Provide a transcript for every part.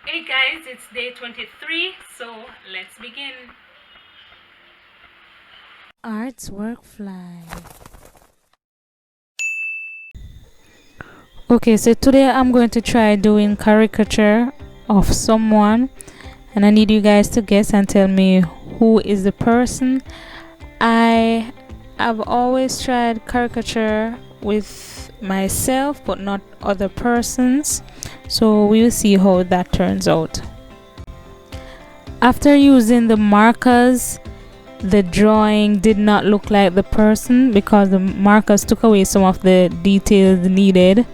Hey guys, it's day 23, so let's begin. Arts Workfly. Okay, so today I'm going to try doing caricature of someone, and I need you guys to guess and tell me who is the person. I have always tried caricature with myself but not other persons, so we'll see how that turns out. After using the markers, the drawing did not look like the person because the markers took away some of the details needed.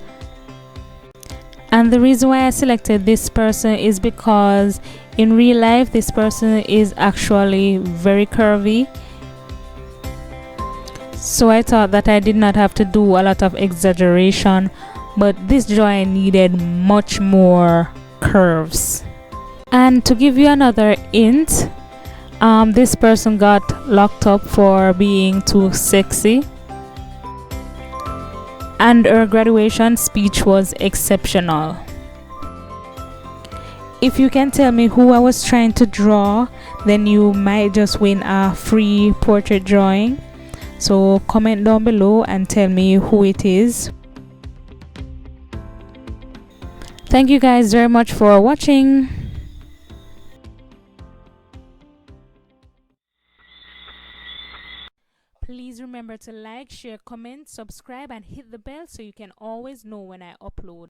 And the reason why I selected this person is because in real life this person is actually very curvy, so I thought that I did not have to do a lot of exaggeration, but this drawing needed much more curves. And to give you another hint, this person got locked up for being too sexy, and her graduation speech was exceptional. If you can tell me who I was trying to draw, then you might just win a free portrait drawing. So comment down below and tell me who it is. Thank you guys very much for watching. Please remember to like, share, comment, subscribe, and hit the bell so you can always know when I upload.